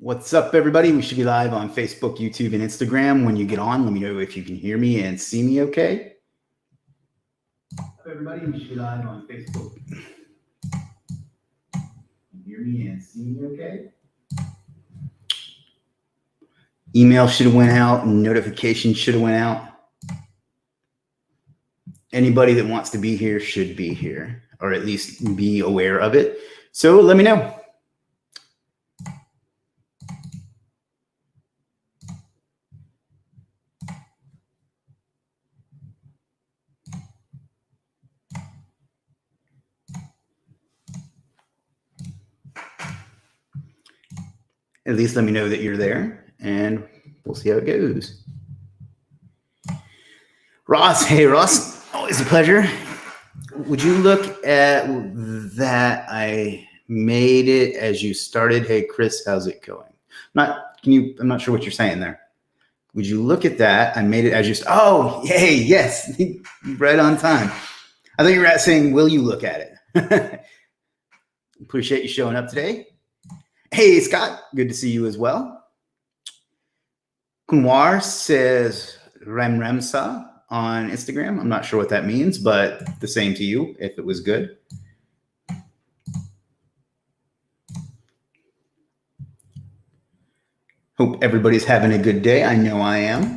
What's up, everybody? We should be live on Facebook, YouTube, and Instagram. When you get on, let me know if you can hear me and see me okay. Everybody, we should be live on Facebook. Hear me and see me okay? Email should have went out. Notification should have went out. Anybody that wants to be here should be here, or at least be aware of it. So let me know. At least let me know that you're there, and we'll see how it goes. Ross, hey Ross, always a pleasure. Would you look at that? I made it as you started. Hey Chris, how's it going? I'm not sure what you're saying there. Would you look at that? I made it as you. Oh, yay, yes, right on time. I thought you were saying, will you look at it? Appreciate you showing up today. Hey, Scott, good to see you as well. Kunwar says Ramsa on Instagram. I'm not sure what that means, but the same to you if it was good. Hope everybody's having a good day. I know I am.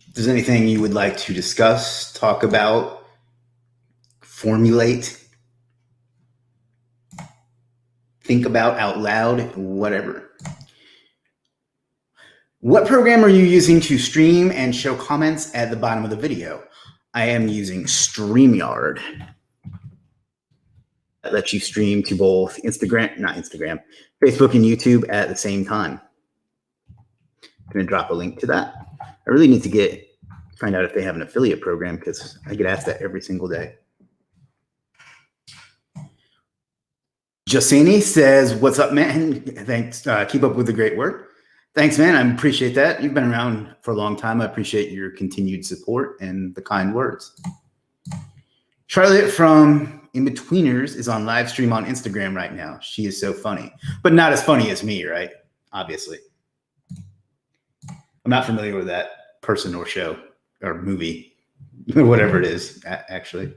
If there's anything you would like to discuss, talk about, formulate, think about out loud, whatever. What program are you using to stream and show comments at the bottom of the video? I am using StreamYard. That lets you stream to both Facebook and YouTube at the same time. I'm going to drop a link to that. I really need to find out if they have an affiliate program because I get asked that every single day. Josini says, what's up, man? Thanks. Keep up with the great work. Thanks, man. I appreciate that. You've been around for a long time. I appreciate your continued support and the kind words. Charlotte from In-Betweeners is on live stream on Instagram right now. She is so funny, but not as funny as me, right? Obviously. I'm not familiar with that person or show or movie, whatever it is, actually.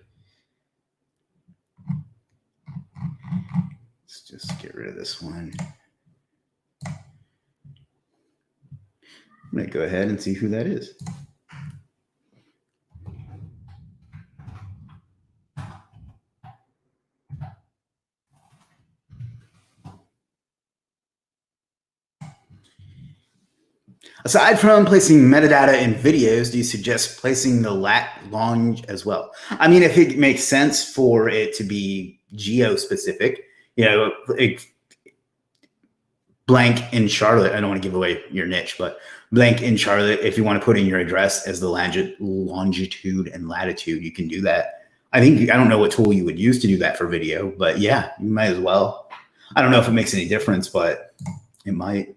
Let's just get rid of this one. I'm going to go ahead and see who that is. Aside from placing metadata in videos, do you suggest placing the lat long as well? I mean, if it makes sense for it to be geo-specific, blank in Charlotte, I don't want to give away your niche, but blank in Charlotte, if you want to put in your address as the longitude and latitude, you can do that. I don't know what tool you would use to do that for video, but yeah, you might as well. I don't know if it makes any difference, but it might.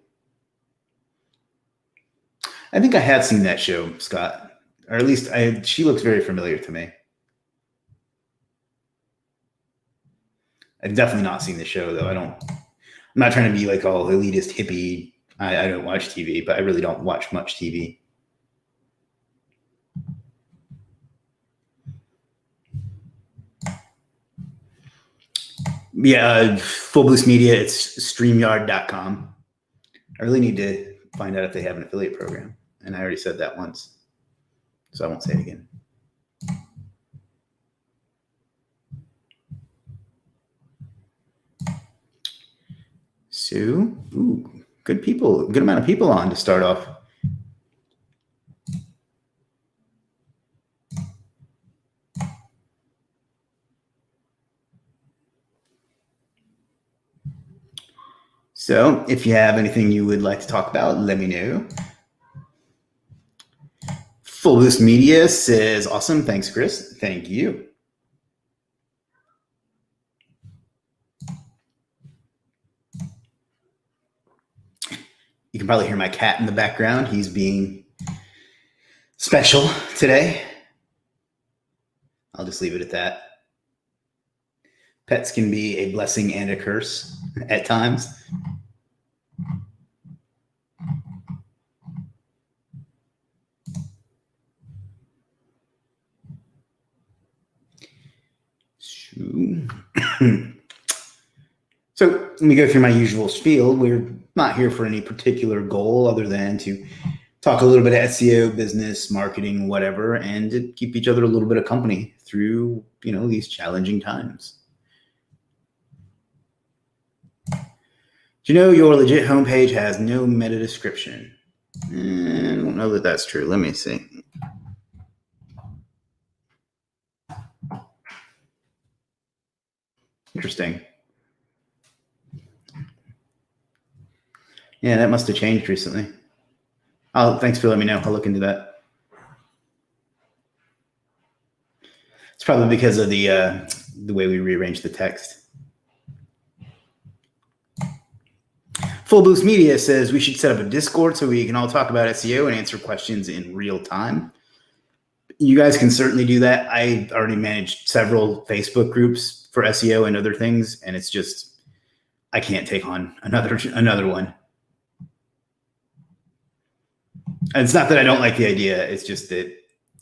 I think I have seen that show, Scott, or at least she looks very familiar to me. I've definitely not seen the show though. I'm not trying to be like all elitist hippie. I don't watch TV, but I really don't watch much TV. Yeah, Full Boost Media, it's StreamYard.com. I really need to find out if they have an affiliate program. And I already said that once, so I won't say it again. So, good amount of people on to start off. So if you have anything you would like to talk about, let me know. Full Boost Media says, awesome. Thanks, Chris. Thank you. You can probably hear my cat in the background. He's being special today. I'll just leave it at that. Pets can be a blessing and a curse at times. So let me go through my usual spiel. We're not here for any particular goal other than to talk a little bit of SEO, business, marketing, whatever, and to keep each other a little bit of company through, these challenging times. Do you know your Legiit homepage has no meta description? I don't know that that's true. Let me see. Interesting. Yeah, that must have changed recently. Thanks for letting me know. I'll look into that. It's probably because of the way we rearranged the text. Full Boost Media says we should set up a Discord so we can all talk about SEO and answer questions in real time. You guys can certainly do that. I already managed several Facebook groups for SEO and other things, and it's just I can't take on another one. And it's not that I don't like the idea. It's just that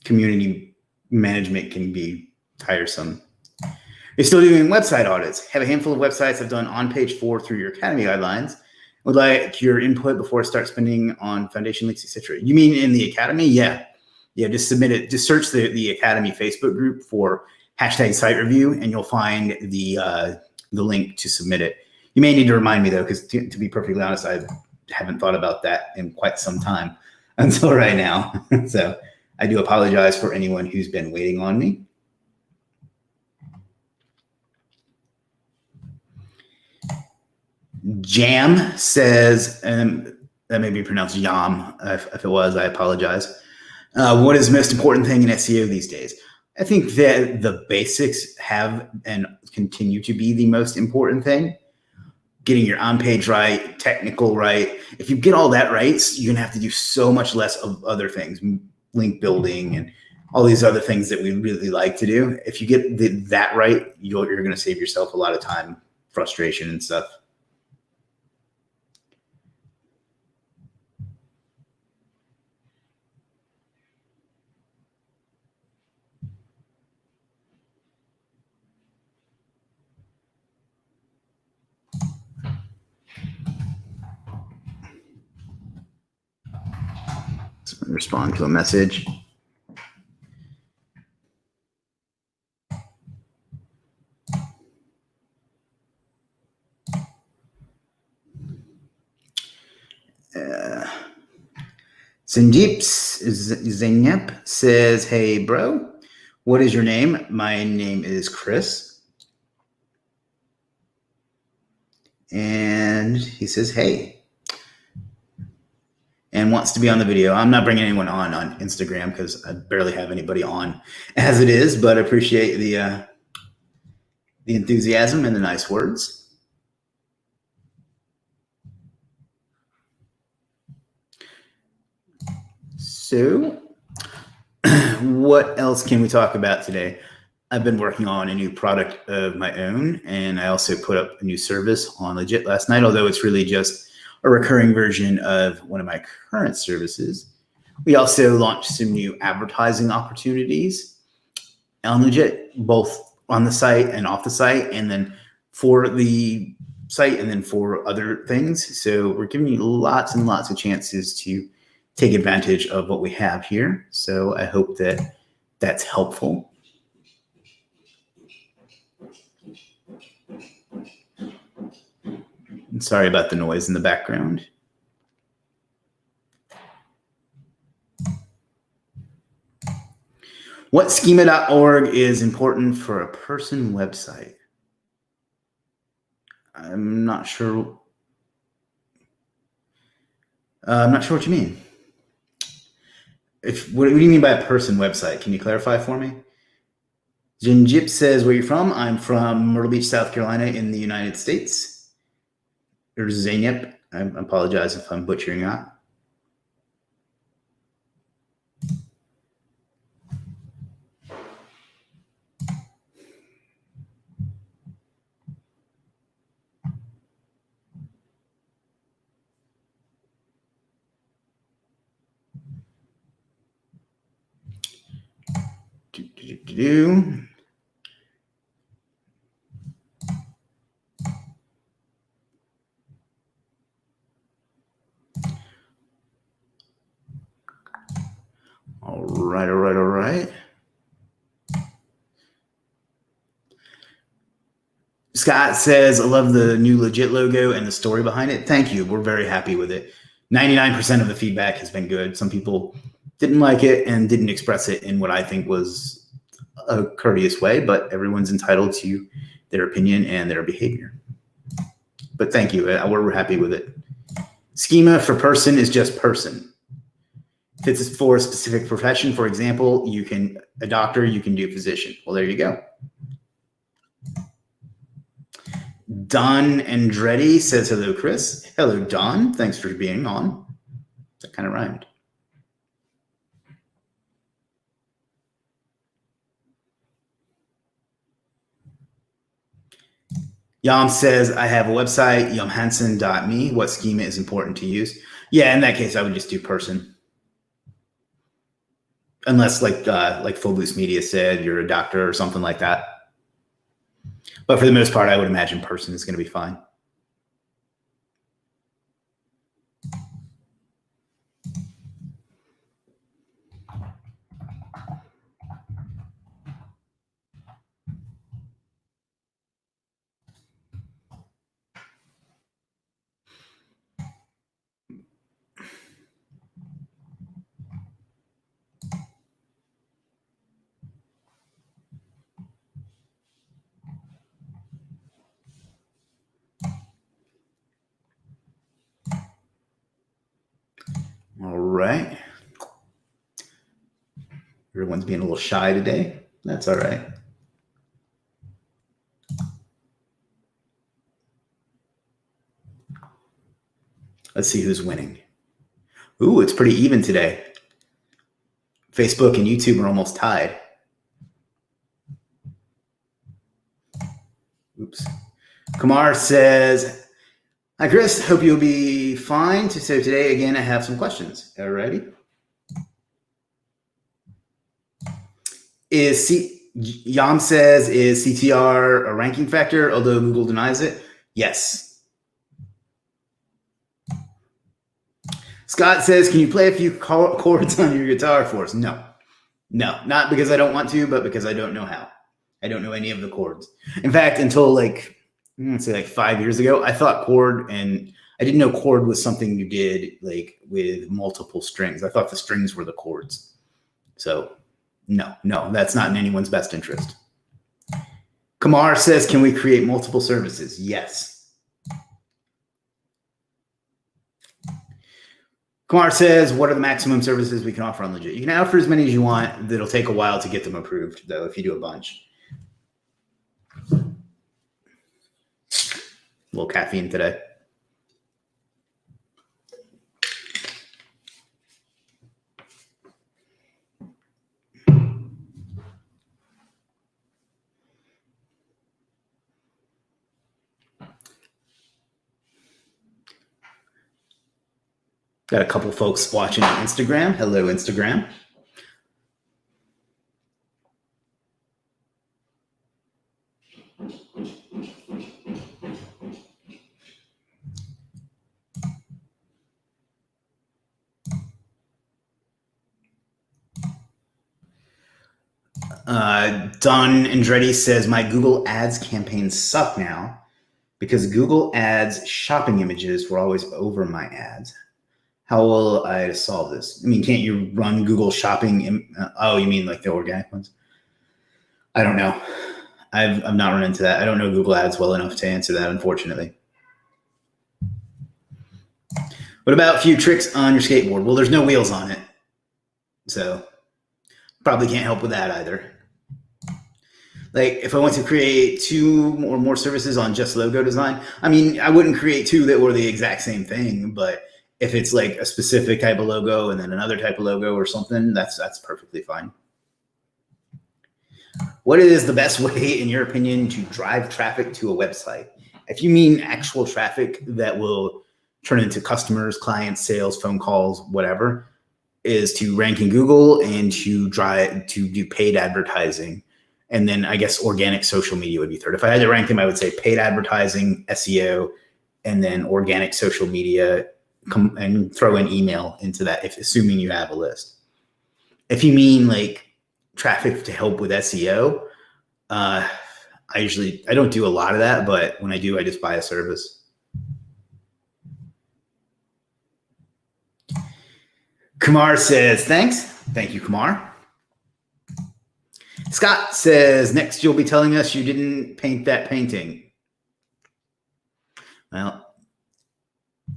community management can be tiresome. You're still doing website audits. Have a handful of websites I've done on page 4 through your Academy guidelines. Would like your input before I start spending on foundation links, etc. You mean in the Academy? Yeah. Just submit it. Just search the Academy Facebook group for #site review, and you'll find the link to submit it. You may need to remind me though, because to be perfectly honest, I haven't thought about that in quite some time until right now. So I do apologize for anyone who's been waiting on me. Jam says, that may be pronounced Yam. If it was, I apologize. What is the most important thing in SEO these days? I think that the basics have and continue to be the most important thing. Getting your on-page right, technical right. If you get all that right, you're gonna have to do so much less of other things, link building and all these other things that we really like to do. If you get that right, you're gonna save yourself a lot of time, frustration and stuff. Respond to a message. Zenyep says, hey, bro, what is your name? My name is Chris. And he says, hey. And wants to be on the video. I'm not bringing anyone on Instagram because I barely have anybody on as it is, but I appreciate the enthusiasm and the nice words. So what else can we talk about today? I've been working on a new product of my own, and I also put up a new service on Legiit last night, although it's really just a recurring version of one of my current services. We also launched some new advertising opportunities on Legiit, both on the site and off the site, and then for the site and then for other things. So we're giving you lots and lots of chances to take advantage of what we have here. So I hope that that's helpful. And sorry about the noise in the background. What schema.org is important for a person website? I'm not sure. I'm not sure what you mean. What do you mean by a person website? Can you clarify for me? Jinjip says, where are you from? I'm from Myrtle Beach, South Carolina in the United States. Or Zeynep. I apologize if I'm butchering that. do. All right. Scott says, I love the new Legiit logo and the story behind it. Thank you. We're very happy with it. 99% of the feedback has been good. Some people didn't like it and didn't express it in what I think was a courteous way, but everyone's entitled to their opinion and their behavior. But thank you. We're happy with it. Schema for person is just person. If it's for a specific profession, for example, a doctor, you can do physician. Well, there you go. Don Andretti says, hello, Chris. Hello, Don. Thanks for being on. That kind of rhymed. Yam says, I have a website, yamhansen.me. What schema is important to use? Yeah, in that case, I would just do person. Unless like Full Boost Media said, you're a doctor or something like that. But for the most part, I would imagine person is going to be fine. All right. Everyone's being a little shy today. That's all right. Let's see who's winning. Ooh, it's pretty even today. Facebook and YouTube are almost tied. Oops. Kumar says, hi, Chris. Hope you'll be fine. So today, again, I have some questions. All righty. Yam says, is CTR a ranking factor, although Google denies it? Yes. Scott says, can you play a few chords on your guitar for us? No, not because I don't want to, but because I don't know how. I don't know any of the chords. In fact, until like 5 years ago, I thought chord, and I didn't know chord was something you did like with multiple strings. I thought the strings were the chords. So no, that's not in anyone's best interest. Kamar says, can we create multiple services? Yes. Kumar says, what are the maximum services we can offer on Legiit? You can offer as many as you want. It'll take a while to get them approved, though, if you do a bunch. A little caffeine today. Got a couple folks watching on Instagram. Hello, Instagram. Don Andretti says, my Google Ads campaigns suck now because Google Ads shopping images were always over my ads. How will I solve this? I mean, can't you run Google shopping? Oh, you mean like the organic ones? I don't know. I've not run into that. I don't know Google Ads well enough to answer that, unfortunately. What about a few tricks on your skateboard? Well, there's no wheels on it, so probably can't help with that either. Like if I want to create 2 or more services on just logo design, I mean, I wouldn't create 2 that were the exact same thing, but if it's like a specific type of logo and then another type of logo or something, that's perfectly fine. What is the best way, in your opinion, to drive traffic to a website? If you mean actual traffic that will turn into customers, clients, sales, phone calls, whatever, is to rank in Google and to do paid advertising And then I guess organic social media would be third. If I had to rank them, I would say paid advertising, SEO, and then organic social media, and throw in email into that, if assuming you have a list. If you mean like traffic to help with SEO, I don't do a lot of that, but when I do, I just buy a service. Kumar says, thanks. Thank you, Kumar. Scott says, next you'll be telling us you didn't paint that painting. Well,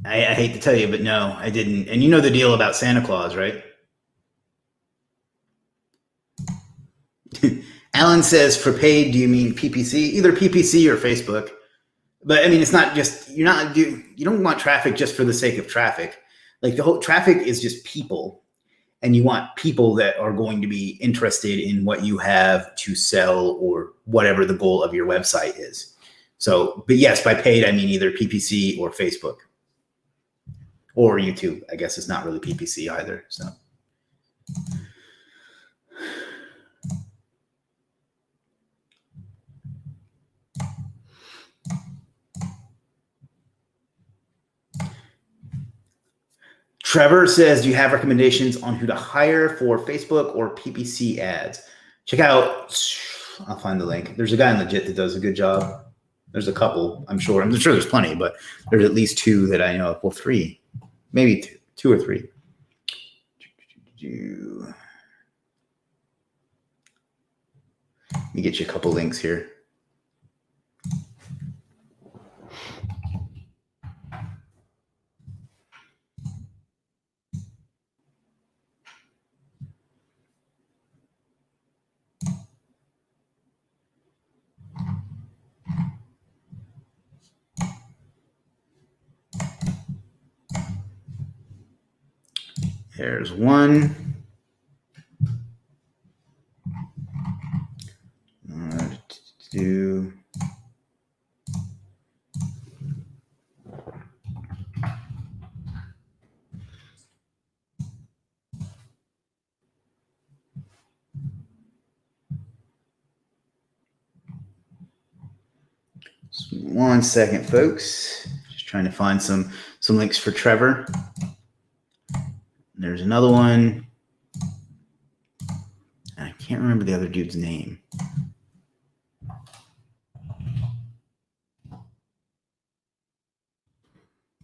I hate to tell you, but no, I didn't. And you know the deal about Santa Claus, right? Alan says, for paid, do you mean PPC? Either PPC or Facebook. But I mean, it's not just, you don't want traffic just for the sake of traffic. Like the whole traffic is just people. And you want people that are going to be interested in what you have to sell or whatever the goal of your website is. So, but yes, by paid, I mean either PPC or Facebook or YouTube. I guess it's not really PPC either. So. Trevor says, do you have recommendations on who to hire for Facebook or PPC ads? Check out, I'll find the link. There's a guy in Legiit that does a good job. There's a couple, I'm sure there's plenty, but there's at least two that I know of. Well, three, maybe two or three. Let me get you a couple links here. There's one. Do. Just 1 second, folks. Just trying to find some links for Trevor. There's another one. I can't remember the other dude's name.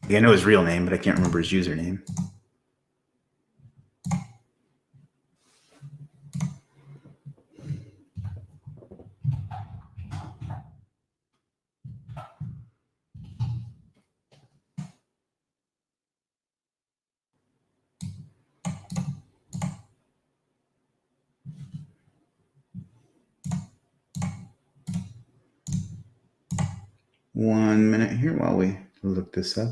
I know his real name, but I can't remember his username. One minute here while we look this up.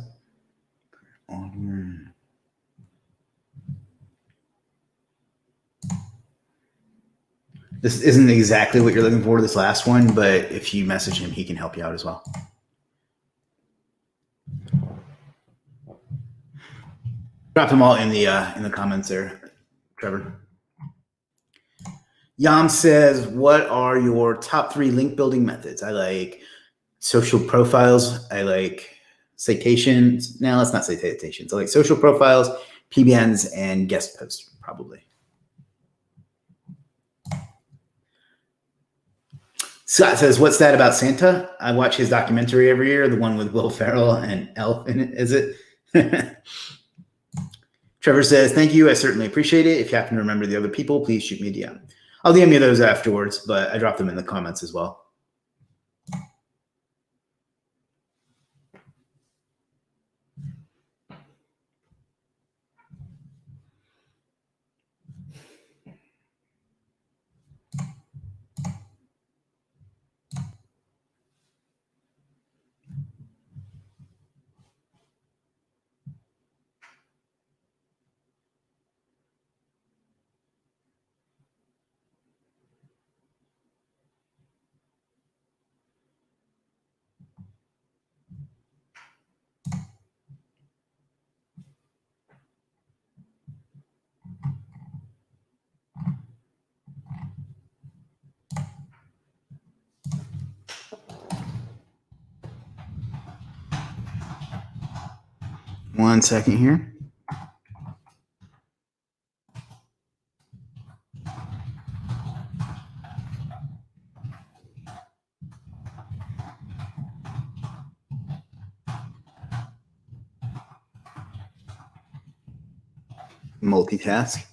This isn't exactly what you're looking for, this last one, but if you message him, he can help you out as well. Drop them all in the comments there, Trevor. Yam says, what are your top 3 link building methods? I like social profiles. I like citations. Now, let's not say citations. I like social profiles, PBNs, and guest posts, probably. Scott says, what's that about Santa? I watch his documentary every year, the one with Will Ferrell and Elf in it, is it? Trevor says, thank you. I certainly appreciate it. If you happen to remember the other people, please shoot me a DM. I'll DM you those afterwards, but I dropped them in the comments as well. 1 second here. Multitask.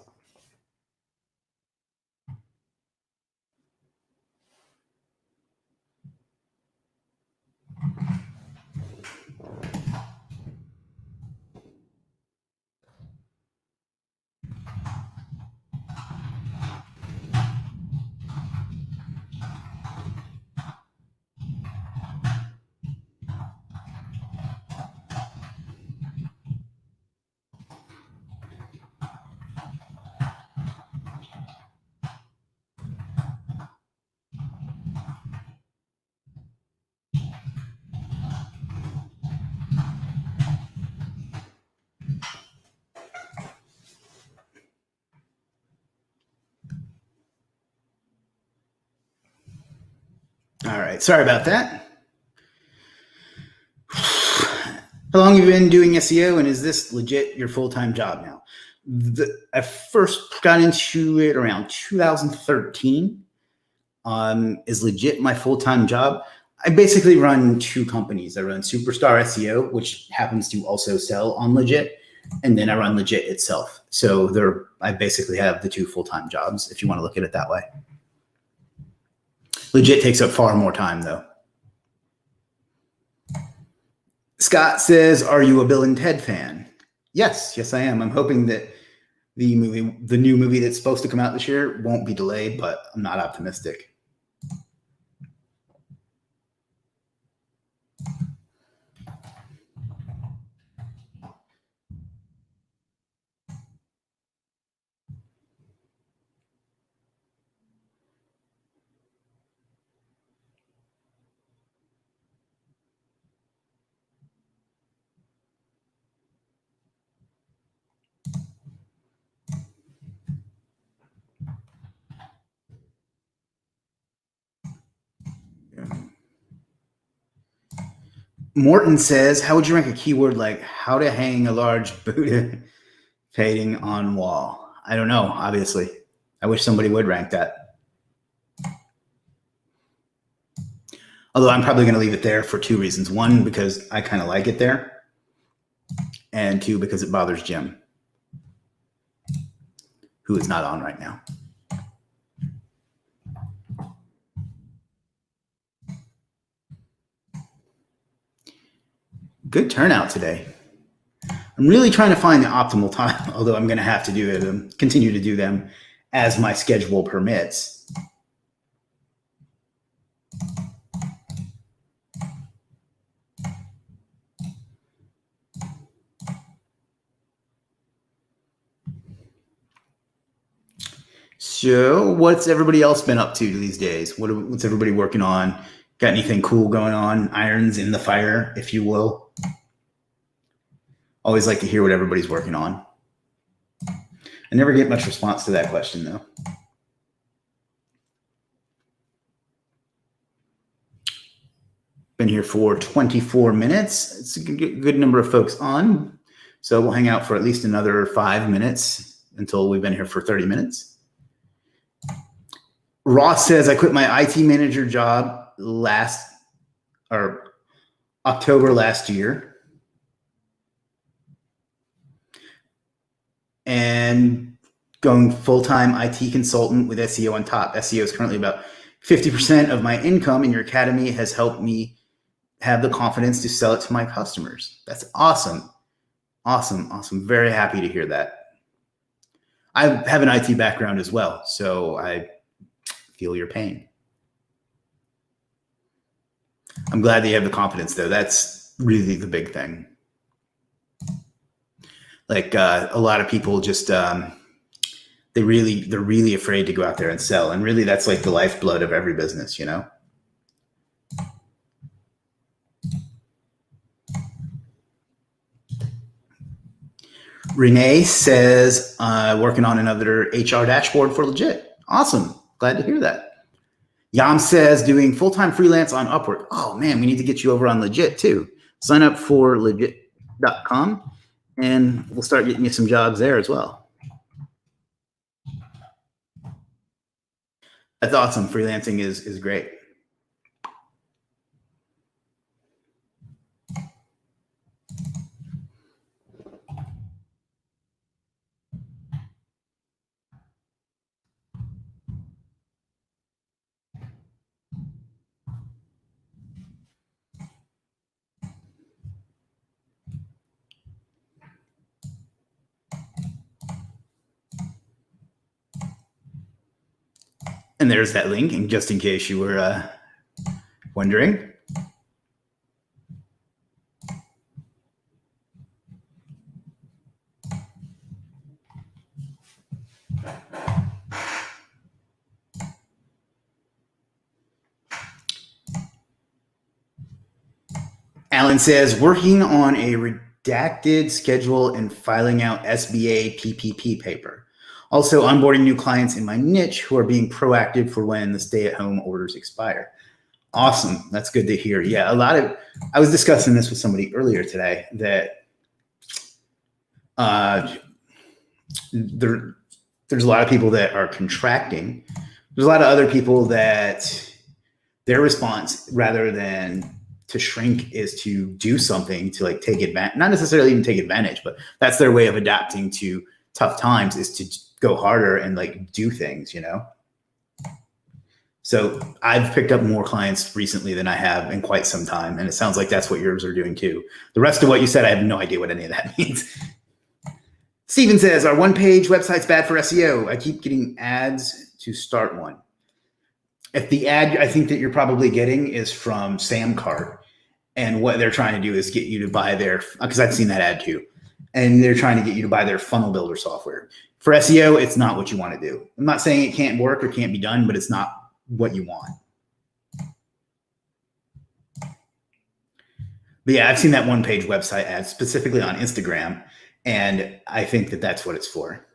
All right, sorry about that. How long have you been doing SEO, and is this legit your full-time job now? I first got into it around 2013. Is legit my full-time job. I basically run two companies. I run Superstar SEO, which happens to also sell on Legiit, and then I run Legiit itself. So I basically have the two full-time jobs, if you want to look at it that way. Legiit takes up far more time, though. Scott says, "Are you a Bill and Ted fan?" Yes, I am. I'm hoping that the new movie that's supposed to come out this year won't be delayed, but I'm not optimistic. Morton says, "How would you rank a keyword like how to hang a large Buddha painting on wall?" I don't know, obviously. I wish somebody would rank that. Although I'm probably going to leave it there for two reasons. One, because I kind of like it there. And two, because it bothers Jim, who is not on right now. Good turnout today. I'm really trying to find the optimal time, although I'm going to have to continue to do them as my schedule permits. So what's everybody else been up to these days? What's everybody working on? Got anything cool going on? Irons in the fire, if you will. Always like to hear what everybody's working on. I never get much response to that question, though. Been here for 24 minutes. It's a good number of folks on. So we'll hang out for at least another 5 minutes until we've been here for 30 minutes. Ross says, "I quit my IT manager job October last year. And going full-time IT consultant with SEO on top. SEO is currently about 50% of my income, and your academy has helped me have the confidence to sell it to my customers." That's awesome. Awesome. Very happy to hear that. I have an IT background as well, so I feel your pain. I'm glad that you have the confidence, though. That's really the big thing. Like a lot of people just they're really afraid to go out there and sell, and really that's like the lifeblood of every business, you know. Renee says, "Working on another HR dashboard for Legiit." Awesome. Glad to hear that. Yam says, "Doing full-time freelance on Upwork." Oh man, we need to get you over on Legiit too. Sign up for Legiit.com and we'll start getting you some jobs there as well. That's awesome. Freelancing is great. And there's that link, and just in case you were wondering. Alan says, working on a redacted schedule and filing out SBA PPP paper. Also, onboarding new clients in my niche who are being proactive for when the stay-at-home orders expire. Awesome. That's good to hear. Yeah, I was discussing this with somebody earlier today that there's a lot of people that are contracting. There's a lot of other people that their response, rather than to shrink, is to do something to like take advantage, not necessarily even take advantage, but that's their way of adapting to tough times, is to go harder and like do things, you know? So I've picked up more clients recently than I have in quite some time. And it sounds like that's what yours are doing too. The rest of what you said, I have no idea what any of that means. Steven says, our one-page website's bad for SEO. I keep getting ads to start one. If the ad I think that you're probably getting is from Samcart, and what they're trying to do is get you to buy their, because I've seen that ad too, and they're trying to get you to buy their funnel builder software. For SEO, it's not what you want to do. I'm not saying it can't work or can't be done, but it's not what you want. But yeah, I've seen that one-page website ad specifically on Instagram, and I think that that's what it's for.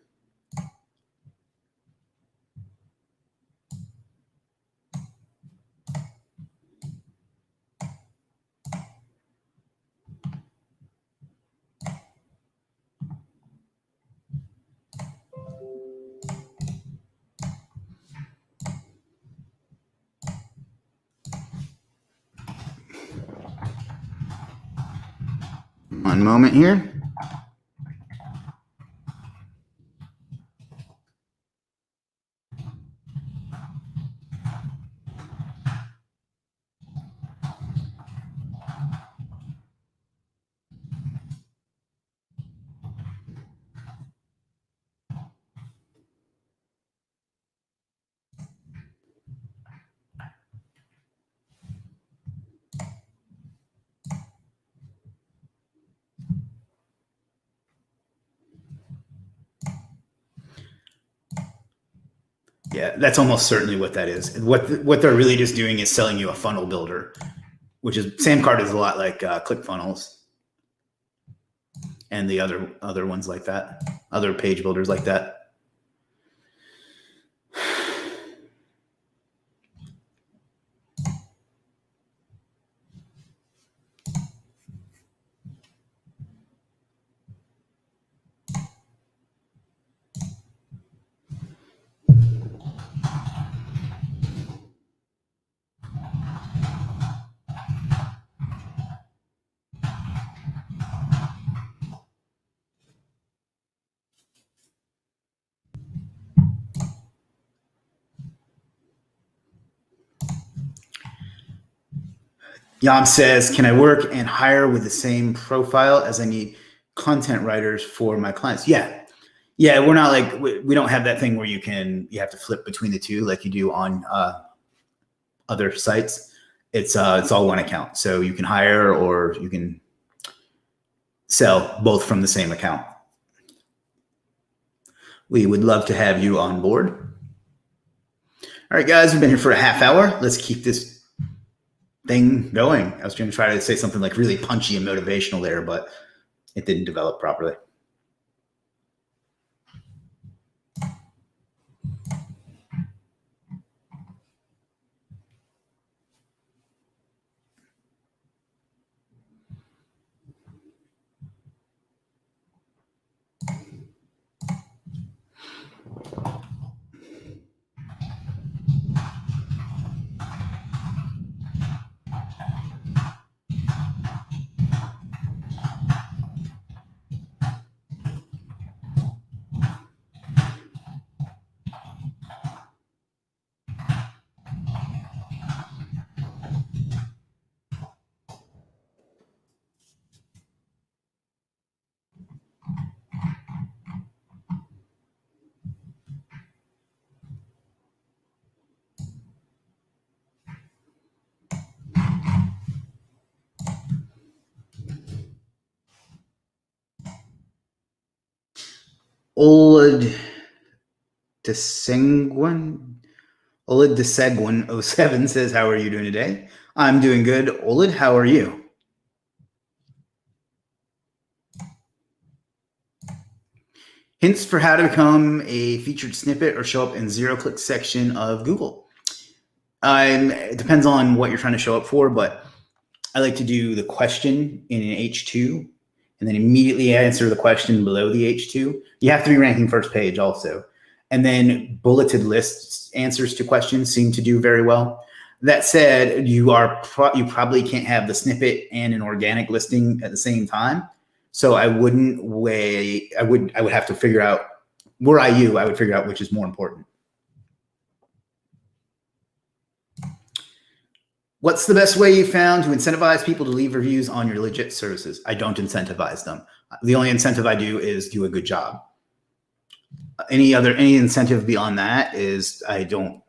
One moment here. Yeah, that's almost certainly what that is. What they're really just doing is selling you a funnel builder, which is Samcart is a lot like ClickFunnels and the other ones like that, other page builders like that. Yam says, can I work and hire with the same profile as I need content writers for my clients? Yeah. Yeah, we're not like, we don't have that thing where you have to flip between the two like you do on other sites. It's all one account. So you can hire or you can sell both from the same account. We would love to have you on board. All right, guys, we've been here for a half hour. Let's keep this thing going. I was going to try to say something like really punchy and motivational there, but it didn't develop properly. Old Desenguin 07 says, how are you doing today? I'm doing good. Olid, how are you? Hints for how to become a featured snippet or show up in zero-click section of Google. It depends on what you're trying to show up for, but I like to do the question in an H2 and then immediately answer the question below the H2. You have to be ranking first page also. And then bulleted lists answers to questions seem to do very well. That said, you probably can't have the snippet and an organic listing at the same time. So I wouldn't weigh, I would have to figure out, were I you, I would figure out which is more important. What's the best way you found to incentivize people to leave reviews on your Legiit services? I don't incentivize them. The only incentive I do is do a good job. Any incentive beyond that is I don't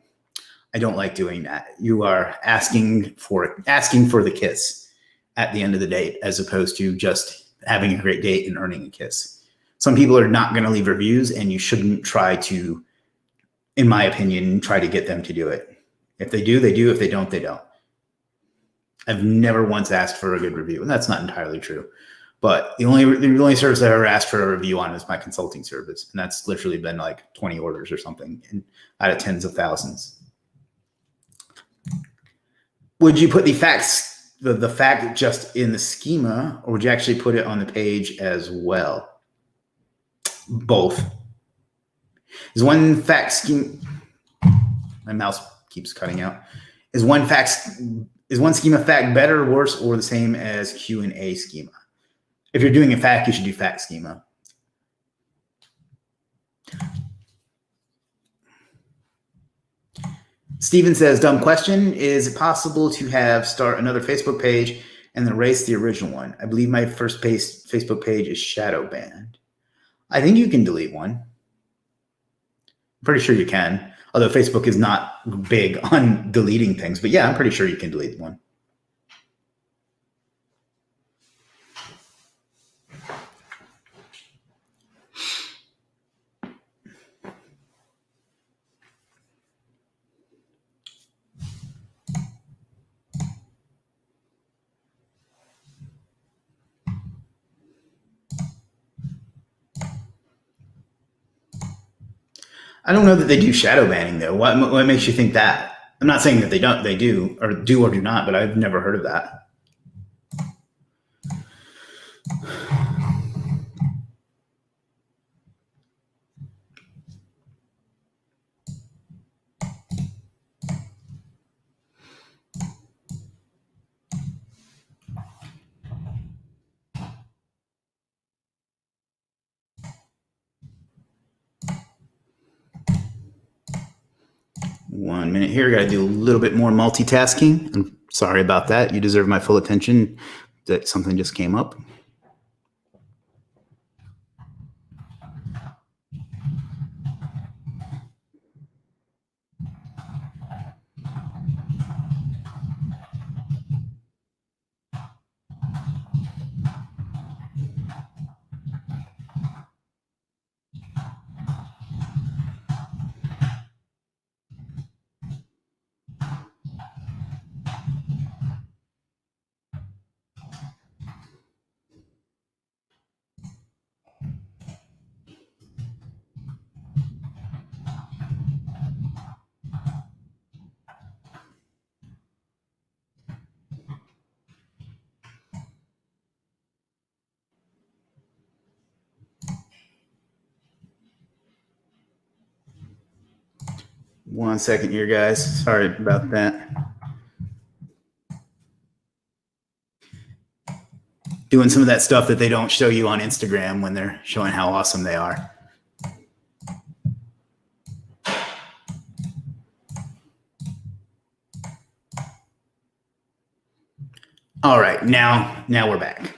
like doing that. You are asking for the kiss at the end of the date, as opposed to just having a great date and earning a kiss. Some people are not going to leave reviews, and you shouldn't try to, in my opinion, try to get them to do it. If they do, they do. If they don't, they don't. I've never once asked for a good review, and that's not entirely true. But the only service I ever asked for a review on is my consulting service, and that's literally been like 20 orders or something out of tens of thousands. Would you put the facts, the fact just in the schema, or would you actually put it on the page as well? Both. Is one fact schema? My mouse keeps cutting out. Is one schema fact better, worse, or the same as Q&A schema? If you're doing a fact, you should do fact schema. Steven says, dumb question. Is it possible to start another Facebook page and then erase the original one? I believe my first Facebook page is shadow banned. I think you can delete one. I'm pretty sure you can. Although Facebook is not big on deleting things. But yeah, I'm pretty sure you can delete one. I don't know that they do shadow banning though. What makes you think that? I'm not saying that they do or do not, but I've never heard of that. One minute here. Got to do a little bit more multitasking. I'm sorry about that. You deserve my full attention. That something just came up. One second here, guys. Sorry about that. Doing some of that stuff that they don't show you on Instagram when they're showing how awesome they are. All right, now we're back.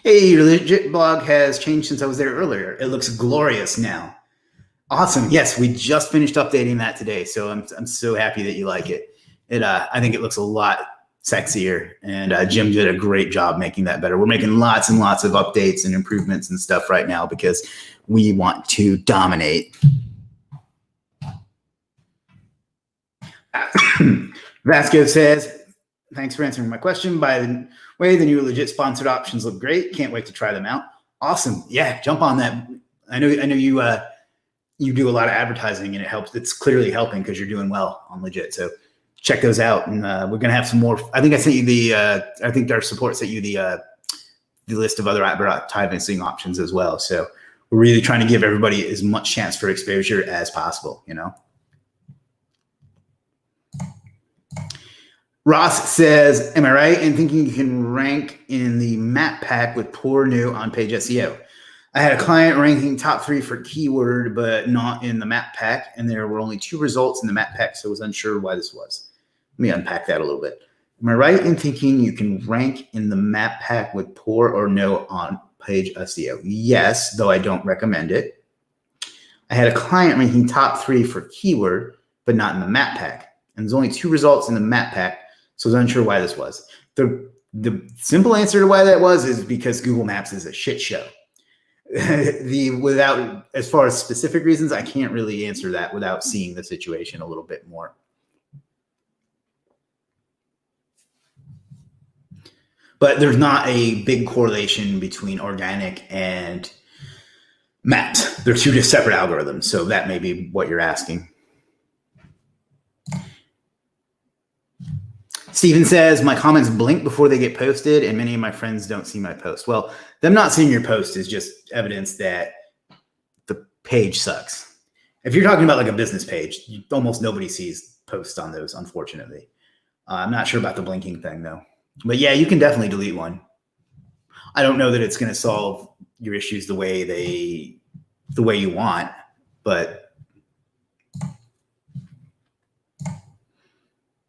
Hey, your Legiit blog has changed since I was there earlier. It looks glorious now. Awesome. Yes, we just finished updating that today, so I'm so happy that you like it. I think it looks a lot sexier, and Jim did a great job making that better. We're making lots and lots of updates and improvements and stuff right now because we want to dominate. Vasquez says, thanks for answering my question. By the way, the new Legiit sponsored options look great. Can't wait to try them out. Awesome. Yeah, jump on that. I know you do a lot of advertising, and it helps. It's clearly helping because you're doing well on Legiit. So check those out. And we're going to have some more. I think I sent you I think our support sent you the list of other advertising options as well. So we're really trying to give everybody as much chance for exposure as possible, Ross says, am I right in thinking you can rank in the map pack with poor new on-page SEO? I had a client ranking top 3 for keyword, but not in the map pack, and there were only 2 results in the map pack, so I was unsure why this was. Let me unpack that a little bit. Am I right in thinking you can rank in the map pack with poor or no on-page SEO? Yes, though I don't recommend it. I had a client ranking top 3 for keyword, but not in the map pack, and there's only 2 results in the map pack, so I was unsure why this was. The simple answer to why that was is because Google Maps is a shit show. Without, as far as specific reasons, I can't really answer that without seeing the situation a little bit more. But there's not a big correlation between organic and mapped. They're 2 just separate algorithms, so that may be what you're asking. Steven says, my comments blink before they get posted, and many of my friends don't see my post. Well, them not seeing your post is just evidence that the page sucks. If you're talking about like a business page, almost nobody sees posts on those, unfortunately. I'm not sure about the blinking thing, though. But yeah, you can definitely delete one. I don't know that it's going to solve your issues the way you want, but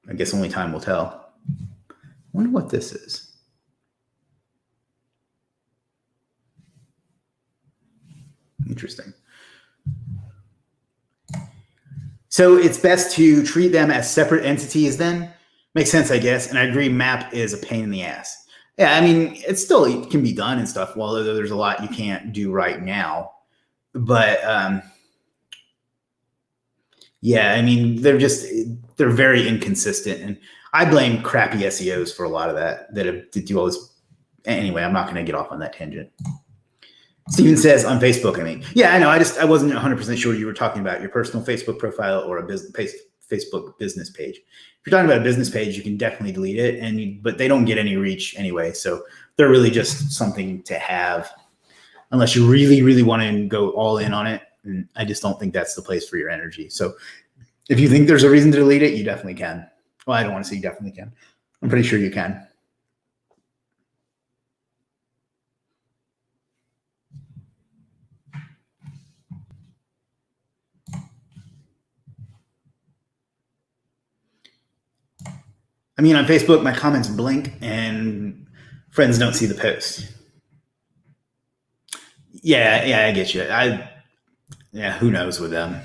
I guess only time will tell. I wonder what this is. Interesting. So it's best to treat them as separate entities then? Makes sense, I guess. And I agree, map is a pain in the ass. Yeah, I mean, it can be done and stuff, while there's a lot you can't do right now. But yeah, I mean, they're very inconsistent. And I blame crappy SEOs for a lot of that do all this. Anyway, I'm not going to get off on that tangent. Steven says on Facebook, I mean, yeah, I know. I wasn't 100% sure you were talking about your personal Facebook profile or a Facebook business page. If you're talking about a business page, you can definitely delete it, but they don't get any reach anyway. So they're really just something to have unless you really, really want to go all in on it. And I just don't think that's the place for your energy. So if you think there's a reason to delete it, you definitely can. Well, I don't want to say you definitely can. I'm pretty sure you can. I mean, on Facebook, my comments blink and friends don't see the post. Yeah, I get you. Yeah, who knows with them?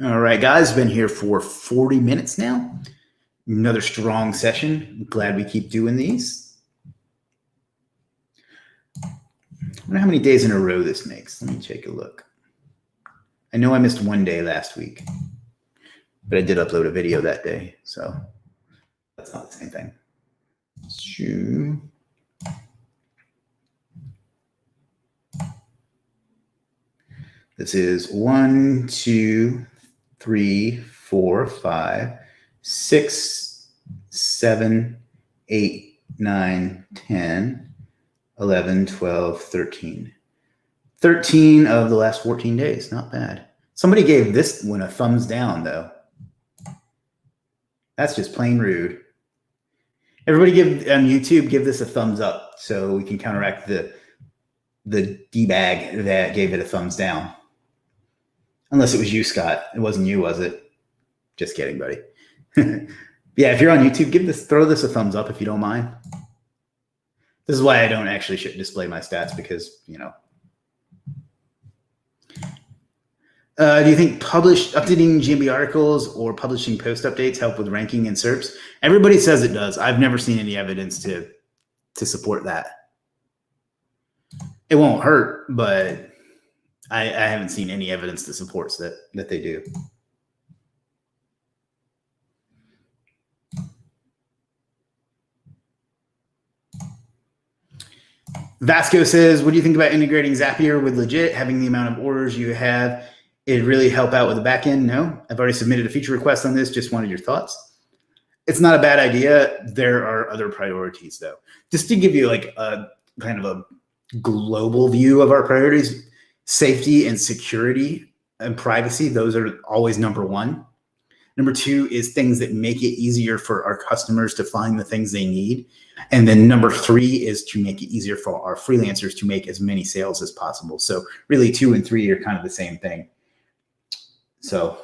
All right, guys, been here for 40 minutes now. Another strong session. Glad we keep doing these. I wonder how many days in a row this makes. Let me take a look. I know I missed one day last week, but I did upload a video that day, so that's not the same thing. This is 1, 2, 3, 4, 5, 6, 7, 8, 9, 10. 11, 12, 13. 13 of the last 14 days. Not bad. Somebody gave this one a thumbs down, though. That's just plain rude. Everybody on YouTube, give this a thumbs up so we can counteract the D-bag that gave it a thumbs down. Unless it was you, Scott. It wasn't you, was it? Just kidding, buddy. Yeah, if you're on YouTube, throw this a thumbs up if you don't mind. This is why I don't actually display my stats because, Do you think updating GMB articles or publishing post updates help with ranking and SERPs? Everybody says it does. I've never seen any evidence to support that. It won't hurt, but I haven't seen any evidence that supports that they do. Vasco says, what do you think about integrating Zapier with Legiit? Having the amount of orders you have, it'd really help out with the back end? No, I've already submitted a feature request on this. Just wanted your thoughts. It's not a bad idea. There are other priorities, though. Just to give you like a kind of a global view of our priorities, safety and security and privacy, those are always number one. Number two is things that make it easier for our customers to find the things they need. And then number three is to make it easier for our freelancers to make as many sales as possible. So really 2 and 3 are kind of the same thing. So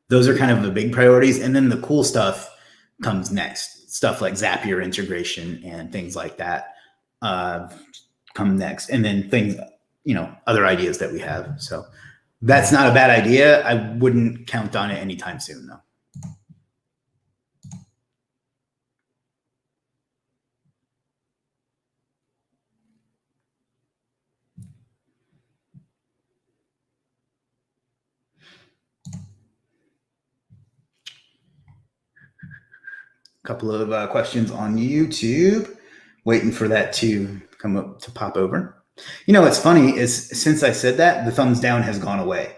those are kind of the big priorities. And then the cool stuff comes next. Stuff like Zapier integration and things like that come next. And then things, other ideas that we have. So that's not a bad idea. I wouldn't count on it anytime soon, though. A couple of questions on YouTube. Waiting for that to come up to pop over. What's funny is since I said that, the thumbs down has gone away.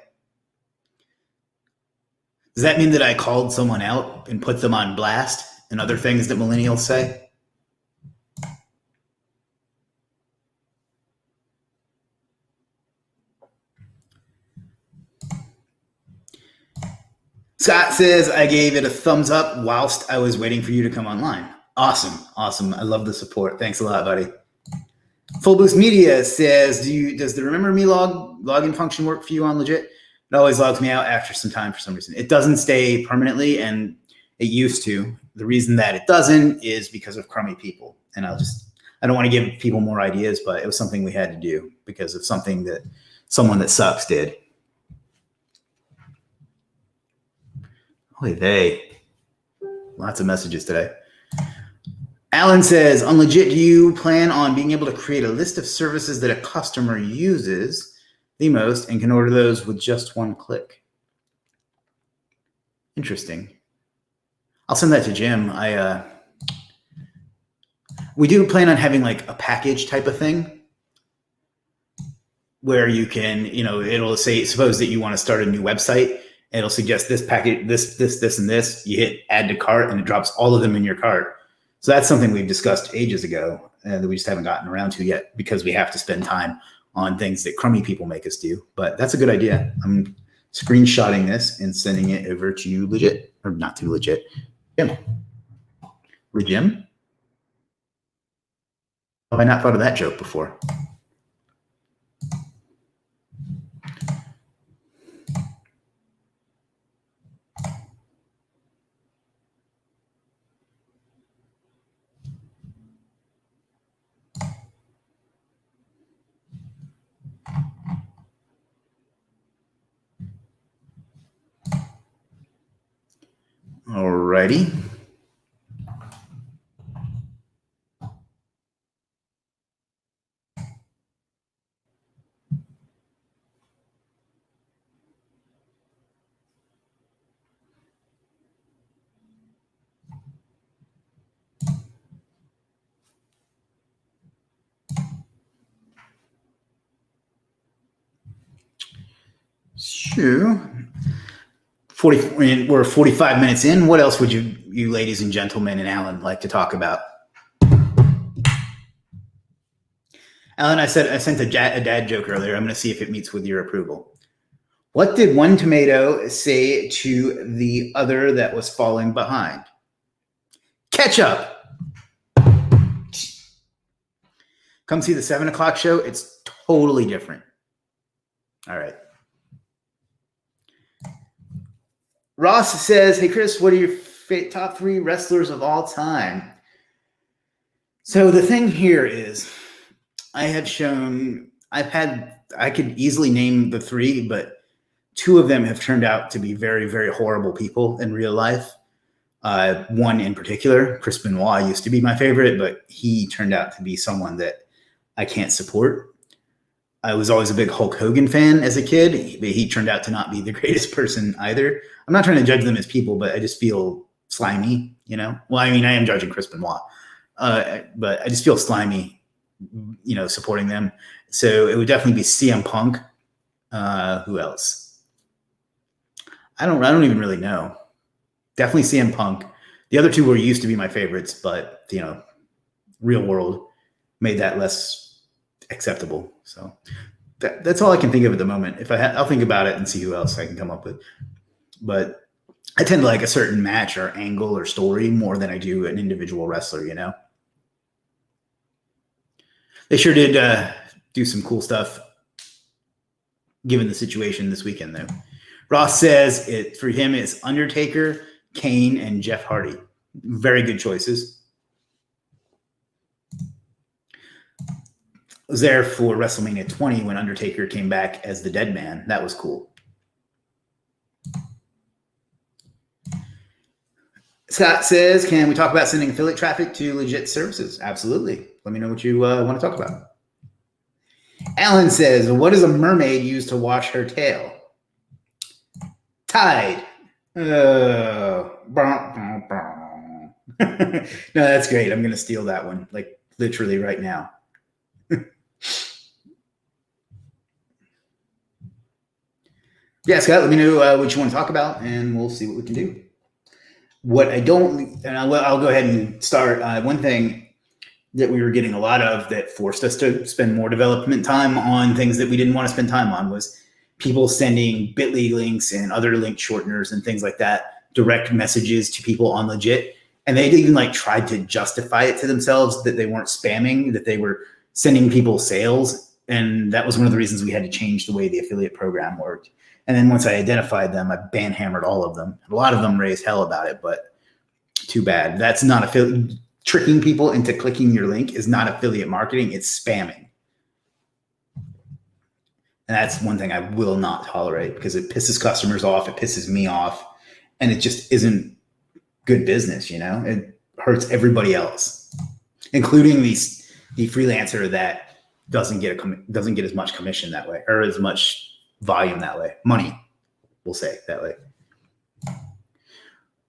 Does that mean that I called someone out and put them on blast and other things that millennials say? Scott says, I gave it a thumbs up whilst I was waiting for you to come online. Awesome. I love the support. Thanks a lot, buddy. Full Boost Media says, does the Remember Me login function work for you on Legiit? It always logs me out after some time for some reason. It doesn't stay permanently, and it used to. The reason that it doesn't is because of crummy people. And I don't want to give people more ideas, but it was something we had to do because of something that someone that sucks did. Lots of messages today. Alan says, on Legiit, do you plan on being able to create a list of services that a customer uses the most and can order those with just one click? Interesting. I'll send that to Jim. We do plan on having like a package type of thing where you can, it'll say, suppose that you want to start a new website. It'll suggest this package, this, and this. You hit add to cart, and it drops all of them in your cart. So that's something we've discussed ages ago that we just haven't gotten around to yet because we have to spend time on things that crummy people make us do. But that's a good idea. I'm screenshotting this and sending it over to Legiit, or not to Legiit, Jim. Jim? Have I not thought of that joke before? Alrighty. Sure. We're 45 minutes in. What else would you ladies and gentlemen and Alan like to talk about? Alan, I sent a dad joke earlier. I'm going to see if it meets with your approval. What did one tomato say to the other that was falling behind? Ketchup. Come see the 7 o'clock show. It's totally different. All right. Ross says, hey, Chris, what are your top 3 wrestlers of all time? So the thing here is I could easily name the 3, but two of them have turned out to be very, very horrible people in real life. One in particular, Chris Benoit, used to be my favorite, but he turned out to be someone that I can't support. I was always a big Hulk Hogan fan as a kid, but he turned out to not be the greatest person either. I'm not trying to judge them as people, but I just feel slimy, you know? Well, I mean, I am judging Chris Benoit, but I just feel slimy, you know, supporting them. So it would definitely be CM Punk. Who else? I don't even really know. Definitely CM Punk. The other two were used to be my favorites, but, you know, real world made that less acceptable. So that's all I can think of at the moment. If I'll think about it and see who else I can come up with. But I tend to like a certain match or angle or story more than I do an individual wrestler, you know? They sure did do some cool stuff given the situation this weekend, though. Ross says for him, it's Undertaker, Kane, and Jeff Hardy. Very good choices. I was there for WrestleMania 20 when Undertaker came back as the Dead Man. That was cool. Scott says, can we talk about sending affiliate traffic to Legiit services? Absolutely. Let me know what you want to talk about. Alan says, what does a mermaid use to wash her tail? Tide. No, that's great. I'm going to steal that one, like literally right now. Yeah, Scott, let me know what you want to talk about, and we'll see what we can do. What I don't, and I'll go ahead and start. One thing that we were getting a lot of that forced us to spend more development time on things that we didn't want to spend time on was people sending Bitly links and other link shorteners and things like that, direct messages to people on Legiit. And they even like tried to justify it to themselves that they weren't spamming, that they were sending people sales. And that was one of the reasons we had to change the way the affiliate program worked. And then once I identified them, I banhammered all of them. A lot of them raised hell about it, but too bad. That's not affiliate. Tricking people into clicking your link is not affiliate marketing. It's spamming. And that's one thing I will not tolerate because it pisses customers off. It pisses me off. And it just isn't good business, you know? It hurts everybody else, including the freelancer that doesn't get as much commission that way or as much volume that way. Money, we'll say that way.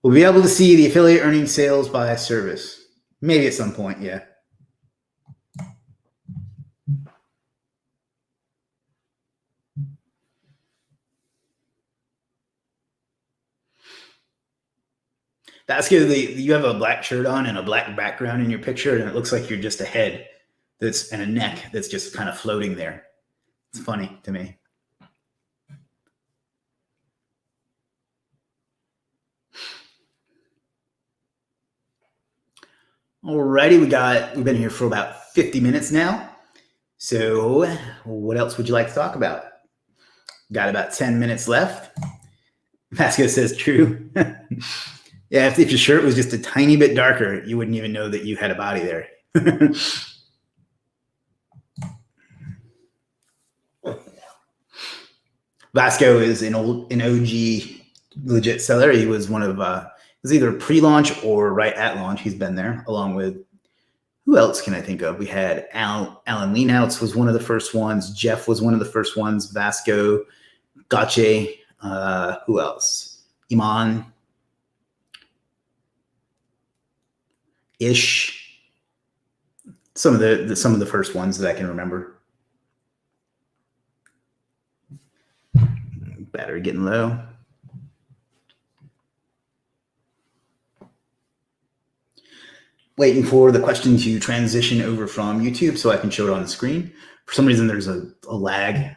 We'll be able to see the affiliate earning sales by service. Maybe at some point, yeah. That's good. You have a black shirt on and a black background in your picture, and it looks like you're just a head and a neck that's just kind of floating there. It's funny to me. Alrighty, we've been here for about 50 minutes now. So what else would you like to talk about? Got about 10 minutes left. Vasco says true. Yeah, if your shirt was just a tiny bit darker, you wouldn't even know that you had a body there. Vasco is an OG Legiit seller. He was one of it was either pre-launch or right at launch. He's been there along with, who else can I think of? We had Alan Leanouts was one of the first ones. Jeff was one of the first ones. Vasco, Gotche, who else? Iman, Ish. Some of the first ones that I can remember. Battery getting low. Waiting for the question to transition over from YouTube so I can show it on the screen. For some reason, there's a lag.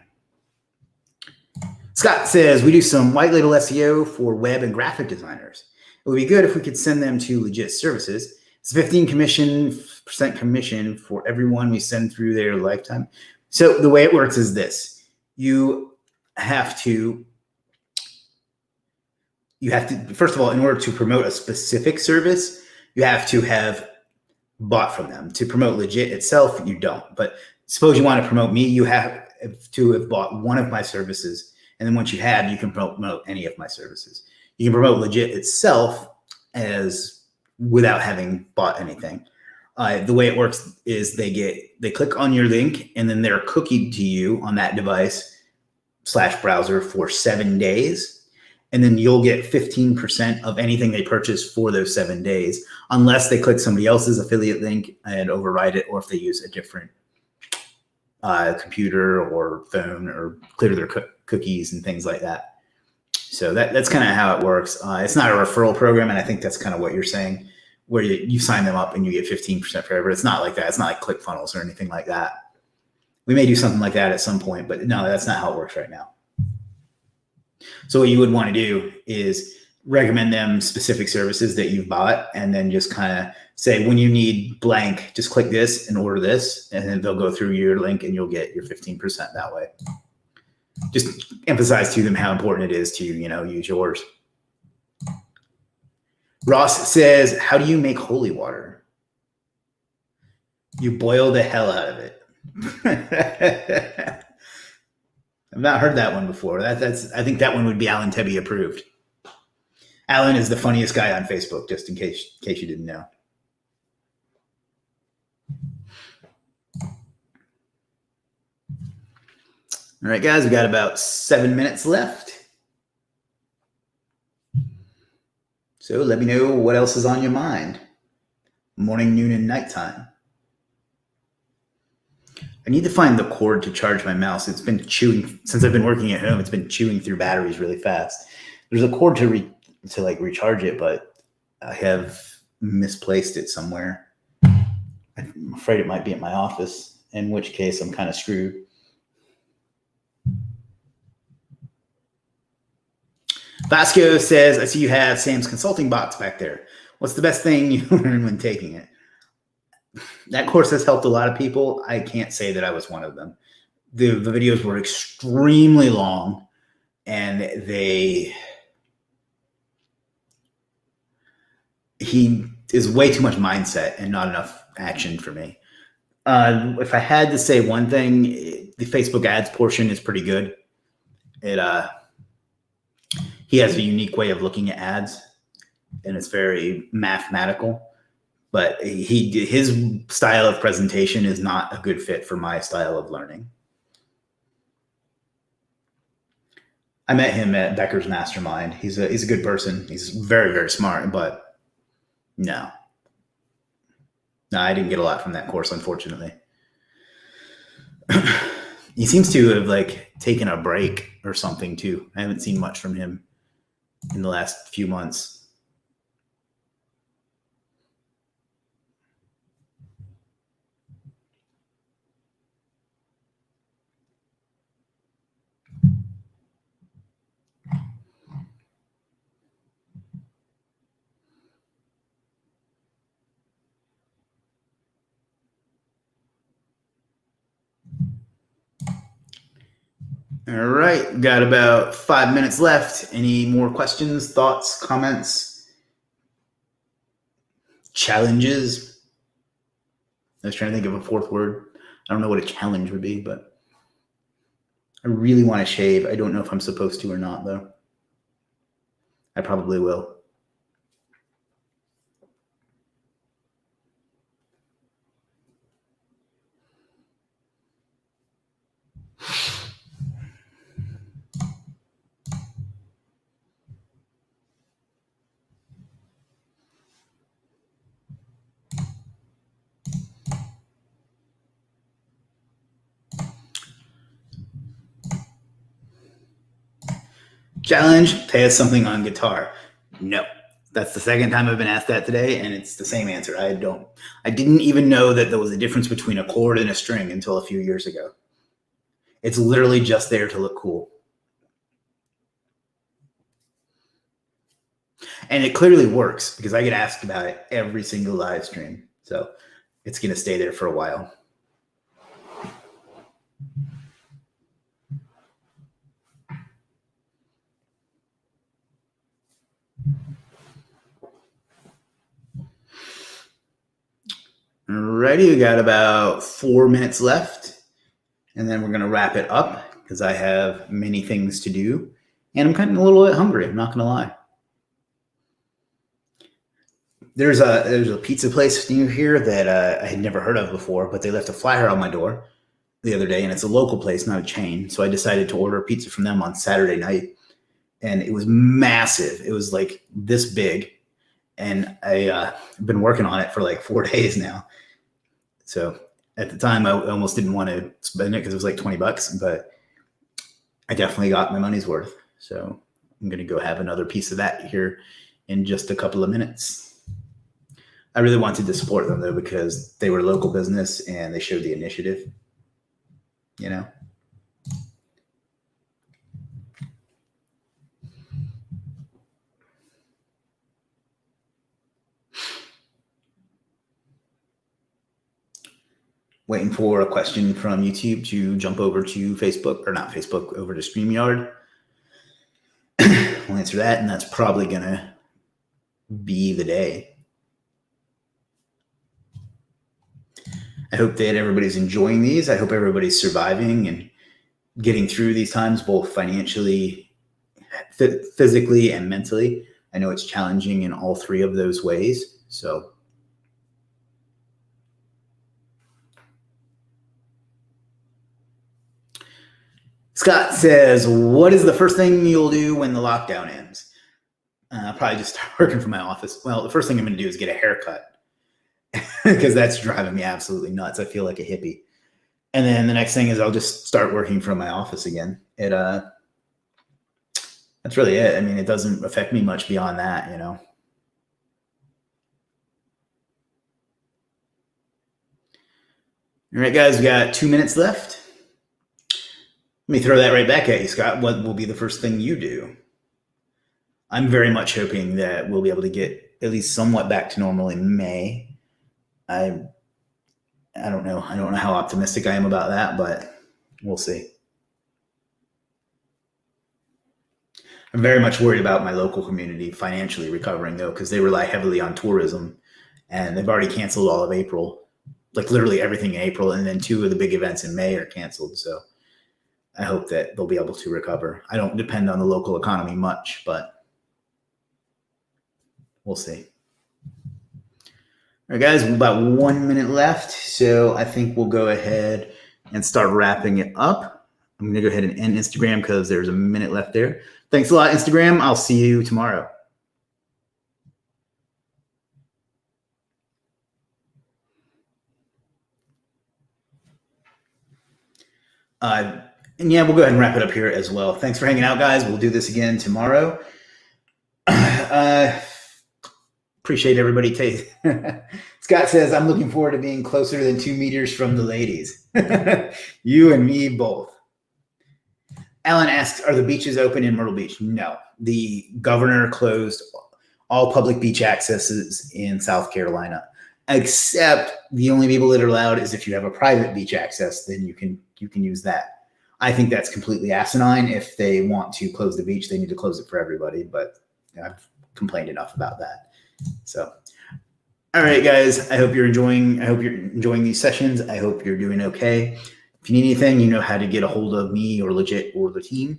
Scott says, we do some white label SEO for web and graphic designers. It would be good if we could send them to Legiit services. It's 15% commission for everyone we send through their lifetime. So the way it works is this. You have to, first of all, in order to promote a specific service, you have to have bought from them. To promote Legiit itself, you don't. But suppose you want to promote me, you have to have bought one of my services And then once you have, you can promote any of my services. You can promote Legiit itself as without having bought anything. The way it works is they click on your link and then they're cookied to you on that device / browser for 7 days. And then you'll get 15% of anything they purchase for those 7 days, unless they click somebody else's affiliate link and override it, or if they use a different computer or phone or clear their cookies and things like that. So that's kind of how it works. It's not a referral program, and I think that's kind of what you're saying, where you sign them up and you get 15% forever. It's not like that. It's not like ClickFunnels or anything like that. We may do something like that at some point, but no, that's not how it works right now. So what you would want to do is recommend them specific services that you've bought, and then just kind of say, when you need blank, just click this and order this, and then they'll go through your link and you'll get your 15% that way. Just emphasize to them how important it is to, use yours. Ross says, how do you make holy water? You boil the hell out of it. I've not heard that one before. I think that one would be Alan Tebby approved. Alan is the funniest guy on Facebook, just in case you didn't know. All right, guys, we got about 7 minutes left. So let me know what else is on your mind. Morning, noon, and nighttime. I need to find the cord to charge my mouse. It's been chewing since I've been working at home. It's been chewing through batteries really fast. There's a cord to recharge it, but I have misplaced it somewhere. I'm afraid it might be at my office, in which case I'm kind of screwed. Vasco says, I see you have Sam's consulting box back there. What's the best thing you learned when taking it? That course has helped a lot of people. I can't say that I was one of them. The videos were extremely long, and he is way too much mindset and not enough action for me. If I had to say one thing, the Facebook ads portion is pretty good. He has a unique way of looking at ads, and it's very mathematical. But his style of presentation is not a good fit for my style of learning. I met him at Becker's Mastermind. He's a good person. He's very, very smart, but no, I didn't get a lot from that course, unfortunately. He seems to have taken a break or something too. I haven't seen much from him in the last few months. All right, got about 5 minutes left. Any more questions, thoughts, comments, challenges? I was trying to think of a fourth word. I don't know what a challenge would be, but I really want to shave. I don't know if I'm supposed to or not, though. I probably will. Challenge, play us something on guitar. No. That's the second time I've been asked that today, and it's the same answer. I didn't even know that there was a difference between a chord and a string until a few years ago. It's literally just there to look cool. And it clearly works because I get asked about it every single live stream. So it's going to stay there for a while. Alrighty, we got about 4 minutes left, and then we're going to wrap it up because I have many things to do and I'm kind of a little bit hungry. I'm not going to lie. There's a pizza place near here that I had never heard of before, but they left a flyer on my door the other day, and it's a local place, not a chain. So I decided to order pizza from them on Saturday night, and it was massive. It was like this big, and I've been working on it for like 4 days now. So at the time, I almost didn't want to spend it because it was like $20, but I definitely got my money's worth. So I'm going to go have another piece of that here in just a couple of minutes. I really wanted to support them though, because they were a local business and they showed the initiative, you know? Waiting for a question from YouTube to jump over to Facebook, or not Facebook, over to StreamYard. We'll answer that, and that's probably going to be the day. I hope that everybody's enjoying these. I hope everybody's surviving and getting through these times, both financially, physically, and mentally. I know it's challenging in all three of those ways. So Scott says, what is the first thing you'll do when the lockdown ends? I'll probably just start working from my office. Well, the first thing I'm going to do is get a haircut, because that's driving me absolutely nuts. I feel like a hippie. And then the next thing is I'll just start working from my office again. That's really it. I mean, it doesn't affect me much beyond that, you know. All right, guys, we got 2 minutes left. Let me throw that right back at you, Scott. What will be the first thing you do? I'm very much hoping that we'll be able to get at least somewhat back to normal in May. I don't know. I don't know how optimistic I am about that, but we'll see. I'm very much worried about my local community financially recovering, though, because they rely heavily on tourism, and they've already canceled all of April, like literally everything in April, and then 2 of the big events in May are canceled. So I hope that they'll be able to recover. I don't depend on the local economy much, but we'll see. All right, guys, about 1 minute left. So I think we'll go ahead and start wrapping it up. I'm going to go ahead and end Instagram because there's a minute left there. Thanks a lot, Instagram. I'll see you tomorrow. And yeah, we'll go ahead and wrap it up here as well. Thanks for hanging out, guys. We'll do this again tomorrow. Appreciate everybody. Scott says, I'm looking forward to being closer than 2 meters from the ladies. You and me both. Alan asks, are the beaches open in Myrtle Beach? No. The governor closed all public beach accesses in South Carolina, except the only people that are allowed is if you have a private beach access, then you can use that. I think that's completely asinine. If they want to close the beach, they need to close it for everybody, but I've complained enough about that. So, all right, guys, I hope you're enjoying these sessions. I hope you're doing okay. If you need anything, you know how to get a hold of me or Legiit or the team.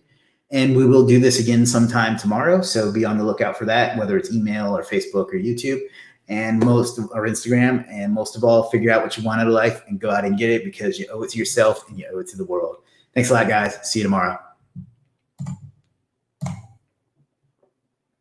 And we will do this again sometime tomorrow. So be on the lookout for that, whether it's email or Facebook or YouTube and or Instagram. And most of all, figure out what you want out of life and go out and get it, because you owe it to yourself and you owe it to the world. Thanks a lot, guys. See you tomorrow.